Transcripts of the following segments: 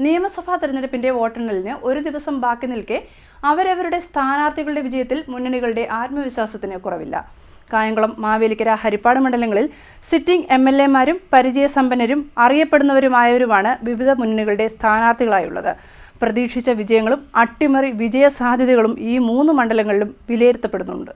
നിയമസഭാ തെരഞ്ഞെടുപ്പിന്റെ വോട്ടെണ്ണലിന് ഒരു ദിവസം ബാക്കി നിൽക്കെ അവരവരുടെ സ്ഥാനാർത്ഥികളുടെ വിജയത്തിൽ മുന്നണികളുടെ ആത്മവിശ്വാസത്തിന് കുറവില്ല. കായംകുളം, മാവേലിക്കര, ഹരിപ്പാട് മണ്ഡലങ്ങളിൽ സിറ്റിംഗ് MLA-മാരും പരിചയസമ്പന്നരും അറിയപ്പെടുന്നവരുമായവരുമാണ് വിവിധ മുന്നണികളുടെ സ്ഥാനാർത്ഥികളായുള്ളത്. പ്രതീക്ഷിച്ച വിജയങ്ങളും അട്ടിമറി വിജയസാധ്യതകളും ഈ 3 മണ്ഡലങ്ങളിലും വിലയിരുത്തപ്പെടുന്നുണ്ട്.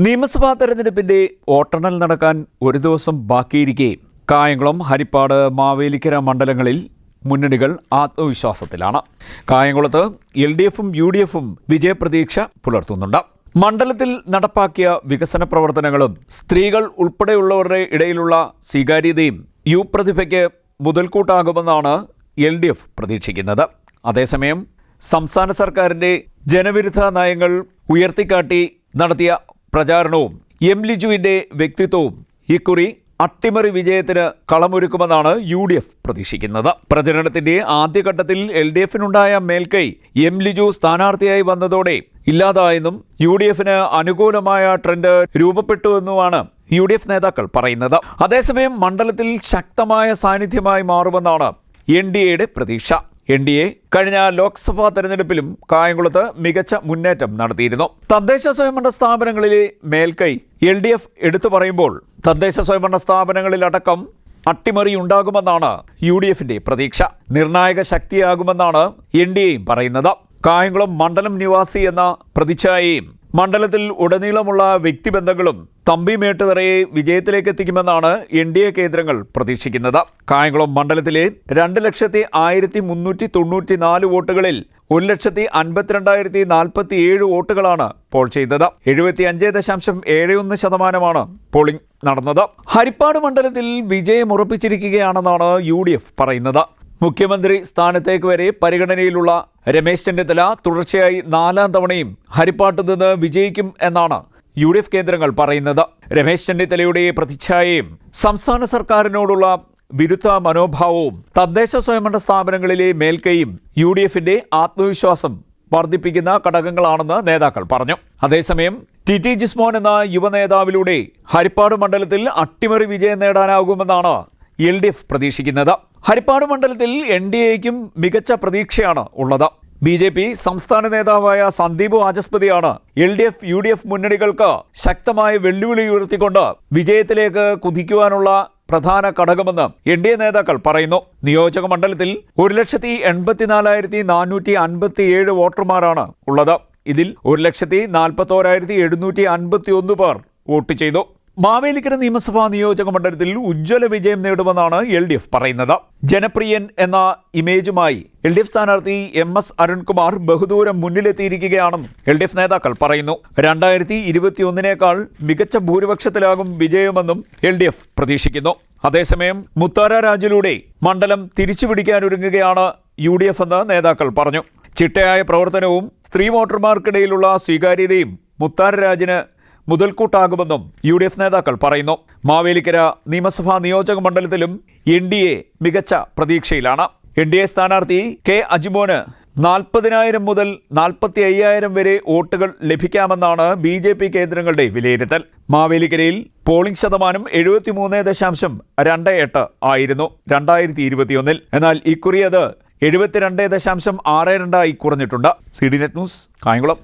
നിയമസഭാ തെരഞ്ഞെടുപ്പിന്റെ വോട്ടെണ്ണൽ നടക്കാൻ ഒരു ദിവസം ബാക്കിയിരിക്കെ കായംകുളം, ഹരിപ്പാട്, മാവേലിക്കര മണ്ഡലങ്ങളിൽ മുന്നണികൾ ആത്മവിശ്വാസത്തിലാണ്. കായംകുളത്ത് LDF-ഉം UDF-ഉം വിജയപ്രതീക്ഷ പുലർത്തുന്നുണ്ട്. മണ്ഡലത്തിൽ നടപ്പാക്കിയ വികസന പ്രവർത്തനങ്ങളും സ്ത്രീകൾ ഉൾപ്പെടെയുള്ളവരുടെ ഇടയിലുള്ള സ്വീകാര്യതയും യുവപ്രതിഭയ്ക്ക് മുതൽക്കൂട്ടാകുമെന്നാണ് LDF പ്രതീക്ഷിക്കുന്നത്. അതേസമയം സംസ്ഥാന സർക്കാരിന്റെ ജനവിരുദ്ധ നയങ്ങൾ ഉയർത്തിക്കാട്ടി നടത്തിയ പ്രചാരണവും M. ലിജുവിന്റെ വ്യക്തിത്വവും ഇക്കുറി അട്ടിമറി വിജയത്തിന് കളമൊരുക്കുമെന്നാണ് UDF പ്രതീക്ഷിക്കുന്നത്. പ്രചരണത്തിന്റെ ആദ്യഘട്ടത്തിൽ LDF-നുണ്ടായ മേൽക്കൈ M. ലിജു സ്ഥാനാർത്ഥിയായി വന്നതോടെ ഇല്ലാതായെന്നും UDF-ന് അനുകൂലമായ ട്രെൻഡ് രൂപപ്പെട്ടുവെന്നുമാണ് UDF നേതാക്കൾ പറയുന്നത്. അതേസമയം മണ്ഡലത്തിൽ ശക്തമായ സാന്നിധ്യമായി മാറുമെന്നാണ് NDA-യുടെ പ്രതീക്ഷ. NDA കഴിഞ്ഞ ലോക്സഭാ തെരഞ്ഞെടുപ്പിലും കായംകുളത്ത് മികച്ച മുന്നേറ്റം നടത്തിയിരുന്നു. തദ്ദേശ സ്വയംഭരണ സ്ഥാപനങ്ങളിലെ മേൽക്കൈ LDF എടുത്തു പറയുമ്പോൾ തദ്ദേശ സ്വയംഭരണ സ്ഥാപനങ്ങളിലടക്കം അട്ടിമറിയുണ്ടാകുമെന്നാണ് UDF-ന്റെ പ്രതീക്ഷ. നിർണായക ശക്തിയാകുമെന്നാണ് NDA-യും പറയുന്നത്. കായംകുളം മണ്ഡലം നിവാസി എന്ന പ്രതിച്ഛായയും മണ്ഡലത്തിൽ ഉടനീളമുള്ള വ്യക്തിബന്ധങ്ങളും തമ്പി മേട്ടുതറയെ വിജയത്തിലേക്ക് എത്തിക്കുമെന്നാണ് NDA കേന്ദ്രങ്ങൾ പ്രതീക്ഷിക്കുന്നത്. കായംകുളം മണ്ഡലത്തിലെ 2,01,394 വോട്ടുകളിൽ 1,52,047 വോട്ടുകളാണ് പോൾ ചെയ്തത്. 75.71% പോളിംഗ് നടന്നത്. ഹരിപ്പാട് മണ്ഡലത്തിൽ വിജയം ഉറപ്പിച്ചിരിക്കുകയാണെന്നാണ് UDF പറയുന്നത്. മുഖ്യമന്ത്രി സ്ഥാനത്തേക്ക് വരെ പരിഗണനയിലുള്ള രമേശ് ചെന്നിത്തല തുടർച്ചയായി 4ാം തവണയും ഹരിപ്പാട്ട് നിന്ന് വിജയിക്കും എന്നാണ് UDF കേന്ദ്രങ്ങൾ പറയുന്നത്. രമേശ് ചെന്നിത്തലയുടെ പ്രതിച്ഛായയും സംസ്ഥാന സർക്കാരിനോടുള്ള വിരുദ്ധ മനോഭാവവും തദ്ദേശ സ്വയംഭരണ സ്ഥാപനങ്ങളിലെ മേൽക്കൈയും UDF-ന്റെ ആത്മവിശ്വാസം വർദ്ധിപ്പിക്കുന്ന ഘടകങ്ങളാണെന്ന് നേതാക്കൾ പറഞ്ഞു. അതേസമയം TT ജിസ്മോൻ എന്ന യുവനേതാവിലൂടെ ഹരിപ്പാട് മണ്ഡലത്തിൽ അട്ടിമറി വിജയം നേടാനാകുമെന്നാണ് LDF പ്രതീക്ഷിക്കുന്നത്. ഹരിപ്പാട് മണ്ഡലത്തിൽ NDA-യ്ക്കും മികച്ച പ്രതീക്ഷയാണ് ഉള്ളത്. BJP സംസ്ഥാന നേതാവായ സന്ദീപ് വാചസ്പതിയാണ് LDF UDF മുന്നണികൾക്ക് ശക്തമായ വെല്ലുവിളി ഉയർത്തിക്കൊണ്ട് വിജയത്തിലേക്ക് കുതിക്കുവാനുള്ള പ്രധാന ഘടകമെന്ന് NDA നേതാക്കൾ പറയുന്നു. നിയോജക മണ്ഡലത്തിൽ 1,84,457 വോട്ടർമാരാണ് ഉള്ളത്. ഇതിൽ 1,41,751 പേർ വോട്ട് ചെയ്തു. മാവേലിക്കര നിയമസഭാ നിയോജക മണ്ഡലത്തിൽ ഉജ്ജ്വല വിജയം നേടുമെന്നാണ് LDF പറയുന്നത്. ജനപ്രിയൻ എന്ന ഇമേജുമായി LDF സ്ഥാനാർത്ഥി MS അരുൺകുമാർ ബഹുദൂരം മുന്നിലെത്തിയിരിക്കുകയാണെന്ന് LDF നേതാക്കൾ പറയുന്നു. 2021-നേക്കാൾ മികച്ച ഭൂരിപക്ഷത്തിലാകും വിജയമെന്നും LDF പ്രതീക്ഷിക്കുന്നു. അതേസമയം മുത്താര രാജിലൂടെ മണ്ഡലം തിരിച്ചുപിടിക്കാനൊരുങ്ങുകയാണ് UDF എന്ന് നേതാക്കൾ പറഞ്ഞു. ചിട്ടയായ പ്രവർത്തനവും സ്ത്രീ വോട്ടർമാർക്കിടയിലുള്ള സ്വീകാര്യതയും മുത്താര രാജിന് മുതൽക്കൂട്ടാകുമെന്നും UDF നേതാക്കൾ പറയുന്നു. മാവേലിക്കര നിയമസഭാ നിയോജക മണ്ഡലത്തിലും NDA മികച്ച പ്രതീക്ഷയിലാണ്. NDA സ്ഥാനാർത്ഥി K. അജിമോന് 40,000 മുതൽ 45,000 വരെ വോട്ടുകൾ ലഭിക്കാമെന്നാണ് BJP കേന്ദ്രങ്ങളുടെ വിലയിരുത്തൽ. മാവേലിക്കരയിൽ പോളിംഗ് ശതമാനം 73.28 ആയിരുന്നു 2021. എന്നാൽ ഇക്കുറി അത് 72.62 കുറഞ്ഞിട്ടുണ്ട്. CDNet news, Kayamkulam.